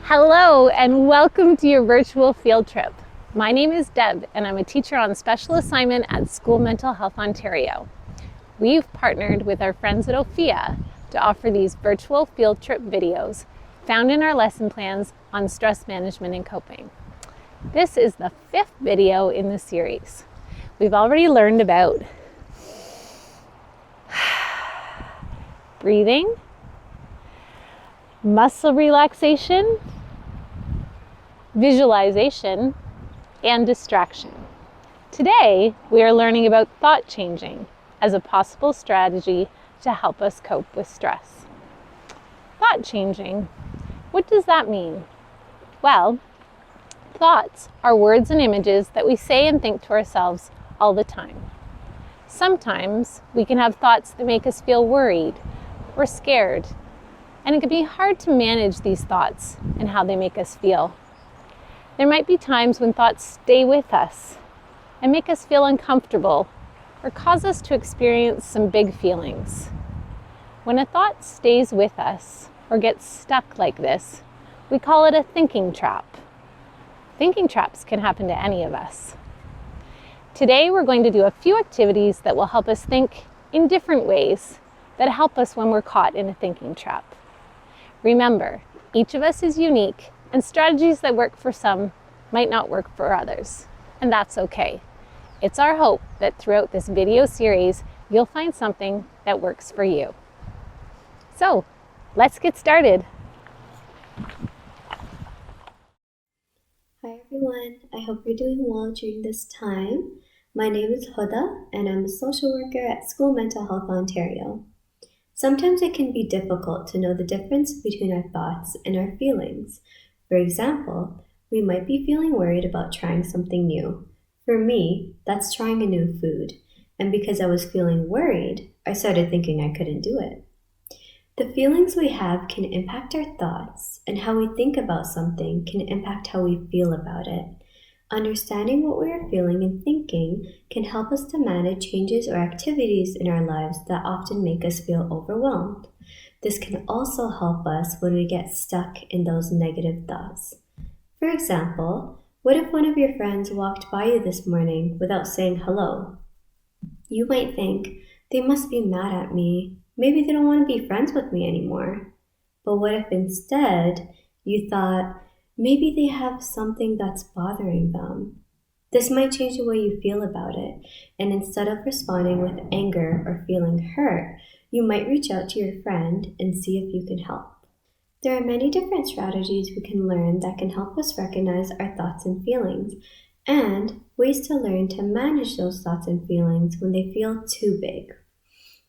Hello and welcome to your virtual field trip. My name is Deb and I'm a teacher on special assignment at School Mental Health Ontario. We've partnered with our friends at OFIA to offer these virtual field trip videos found in our lesson plans on stress management and coping. This is the 5th video in the series. We've already learned about breathing, muscle relaxation, visualization, and distraction. Today, we are learning about thought changing as a possible strategy to help us cope with stress. Thought changing, what does that mean? Well, thoughts are words and images that we say and think to ourselves all the time. Sometimes we can have thoughts that make us feel worried or scared, and it can be hard to manage these thoughts and how they make us feel. There might be times when thoughts stay with us and make us feel uncomfortable or cause us to experience some big feelings. When a thought stays with us or gets stuck like this, we call it a thinking trap. Thinking traps can happen to any of us. Today we're going to do a few activities that will help us think in different ways that help us when we're caught in a thinking trap. Remember, each of us is unique, and strategies that work for some might not work for others, and that's okay. It's our hope that throughout this video series, you'll find something that works for you. So, let's get started. Hi everyone, I hope you're doing well during this time. My name is Huda, and I'm a social worker at School Mental Health Ontario. Sometimes it can be difficult to know the difference between our thoughts and our feelings. For example, we might be feeling worried about trying something new. For me, that's trying a new food. And because I was feeling worried, I started thinking I couldn't do it. The feelings we have can impact our thoughts, and how we think about something can impact how we feel about it. Understanding what we are feeling and thinking can help us to manage changes or activities in our lives that often make us feel overwhelmed. This can also help us when we get stuck in those negative thoughts. For example, what if one of your friends walked by you this morning without saying hello? You might think, they must be mad at me. Maybe they don't want to be friends with me anymore. But what if instead you thought, maybe they have something that's bothering them? This might change the way you feel about it, and instead of responding with anger or feeling hurt, you might reach out to your friend and see if you can help. There are many different strategies we can learn that can help us recognize our thoughts and feelings, and ways to learn to manage those thoughts and feelings when they feel too big.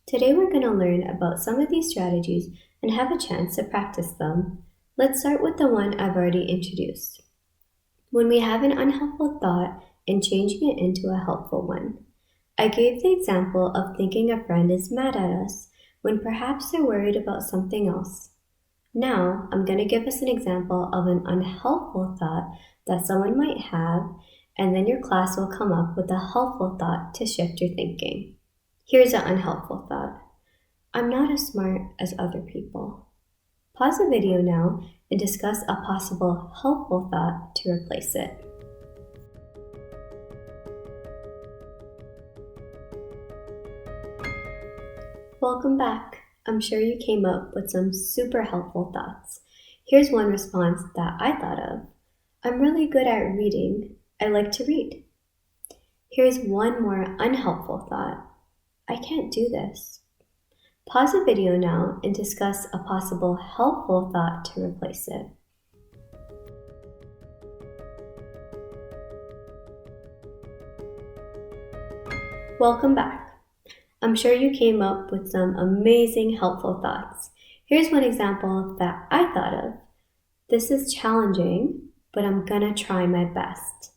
Today we're going to learn about some of these strategies and have a chance to practice them. Let's start with the one I've already introduced. When we have an unhelpful thought and changing it into a helpful one. I gave the example of thinking a friend is mad at us when perhaps they're worried about something else. Now, I'm going to give us an example of an unhelpful thought that someone might have, and then your class will come up with a helpful thought to shift your thinking. Here's an unhelpful thought. I'm not as smart as other people. Pause the video now and discuss a possible helpful thought to replace it. Welcome back. I'm sure you came up with some super helpful thoughts. Here's one response that I thought of. I'm really good at reading. I like to read. Here's one more unhelpful thought. I can't do this. Pause the video now and discuss a possible helpful thought to replace it. Welcome back. I'm sure you came up with some amazing helpful thoughts. Here's one example that I thought of. This is challenging, but I'm gonna try my best.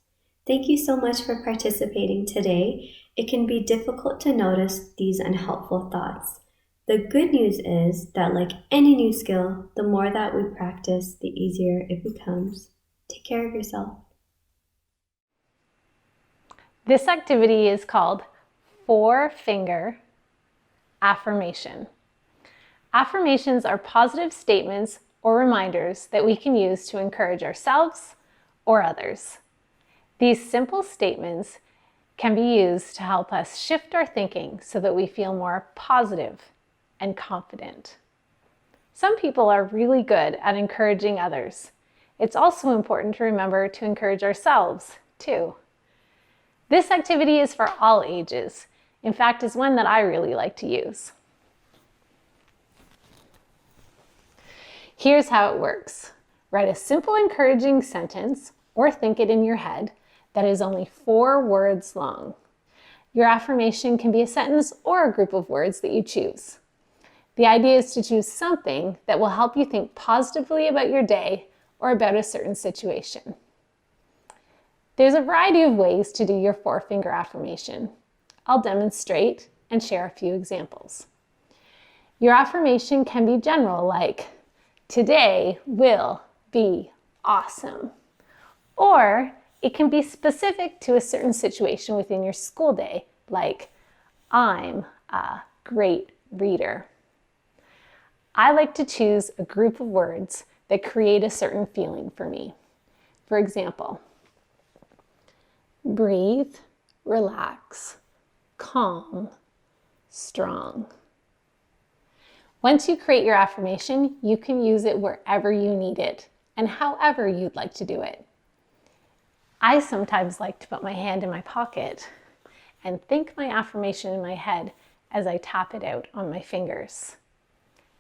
Thank you so much for participating today. It can be difficult to notice these unhelpful thoughts. The good news is that like any new skill, the more that we practice, the easier it becomes. Take care of yourself. This activity is called 4-finger affirmation. Affirmations are positive statements or reminders that we can use to encourage ourselves or others. These simple statements can be used to help us shift our thinking so that we feel more positive and confident. Some people are really good at encouraging others. It's also important to remember to encourage ourselves, too. This activity is for all ages. In fact, it's one that I really like to use. Here's how it works. Write a simple encouraging sentence or think it in your head that is only 4 words long. Your affirmation can be a sentence or a group of words that you choose. The idea is to choose something that will help you think positively about your day or about a certain situation. There's a variety of ways to do your 4-finger affirmation. I'll demonstrate and share a few examples. Your affirmation can be general, like, "Today will be awesome." Or it can be specific to a certain situation within your school day, like, "I'm a great reader." I like to choose a group of words that create a certain feeling for me. For example, breathe, relax, calm, strong. Once you create your affirmation, you can use it wherever you need it and however you'd like to do it. I sometimes like to put my hand in my pocket and think my affirmation in my head as I tap it out on my fingers.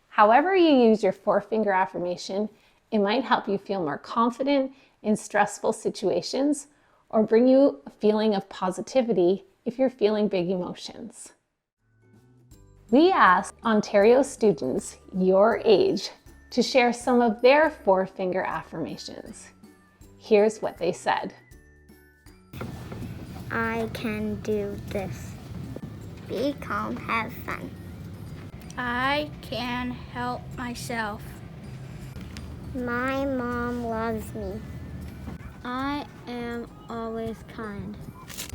However you use your 4-finger affirmation, it might help you feel more confident in stressful situations or bring you a feeling of positivity if you're feeling big emotions. We asked Ontario students your age to share some of their 4-finger affirmations. Here's what they said. I can do this. Be calm, have fun. I can help myself. My mom loves me. I am always kind.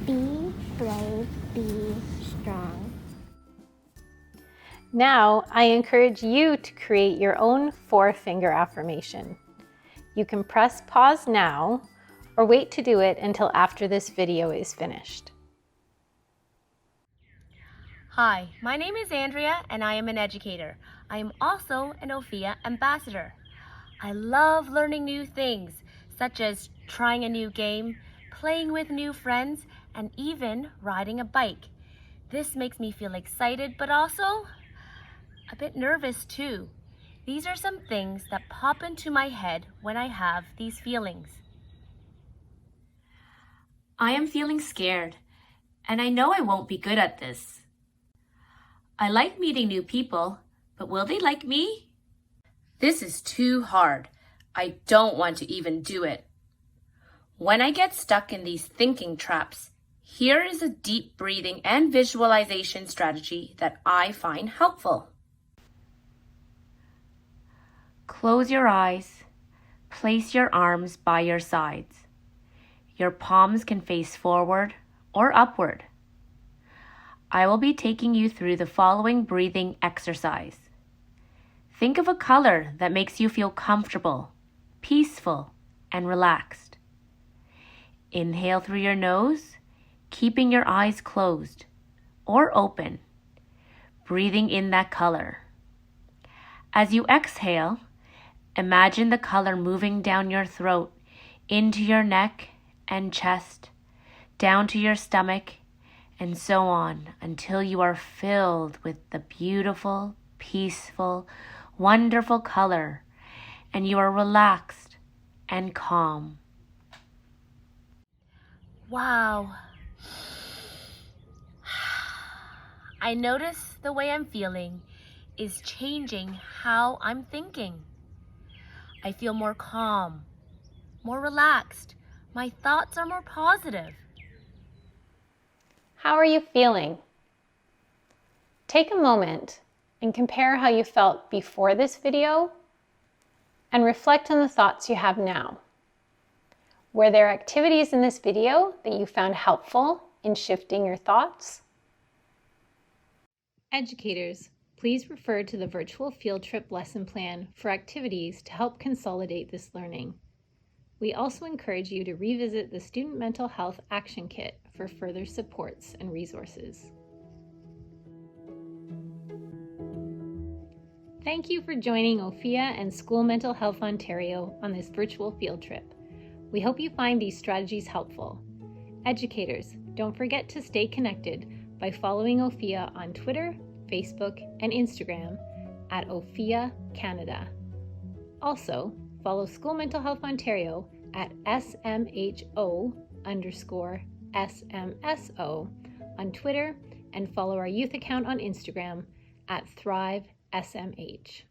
Be brave, be strong. Now, I encourage you to create your own 4-finger affirmation. You can press pause now or wait to do it until after this video is finished. Hi, my name is Andrea and I am an educator. I am also an OFIA ambassador. I love learning new things, such as trying a new game, playing with new friends, and even riding a bike. This makes me feel excited, but also a bit nervous too. These are some things that pop into my head when I have these feelings. I am feeling scared, and I know I won't be good at this. I like meeting new people, but will they like me? This is too hard. I don't want to even do it. When I get stuck in these thinking traps, here is a deep breathing and visualization strategy that I find helpful. Close your eyes. Place your arms by your sides. Your palms can face forward or upward. I will be taking you through the following breathing exercise. Think of a color that makes you feel comfortable, peaceful, and relaxed. Inhale through your nose, keeping your eyes closed or open, breathing in that color. As you exhale, imagine the color moving down your throat, into your neck and chest, down to your stomach, and so on until you are filled with the beautiful, peaceful, wonderful color, and you are relaxed and calm. Wow. I notice the way I'm feeling is changing how I'm thinking. I feel more calm, more relaxed. My thoughts are more positive. How are you feeling? Take a moment and compare how you felt before this video and reflect on the thoughts you have now. Were there activities in this video that you found helpful in shifting your thoughts? Educators, please refer to the virtual field trip lesson plan for activities to help consolidate this learning. We also encourage you to revisit the Student Mental Health Action Kit for further supports and resources. Thank you for joining OFIA and School Mental Health Ontario on this virtual field trip. We hope you find these strategies helpful. Educators, don't forget to stay connected by following OFIA on Twitter, Facebook, and Instagram at OFIA Canada. Also, follow School Mental Health Ontario at SMHO_SMSO on Twitter, and follow our youth account on Instagram at ThriveSMH.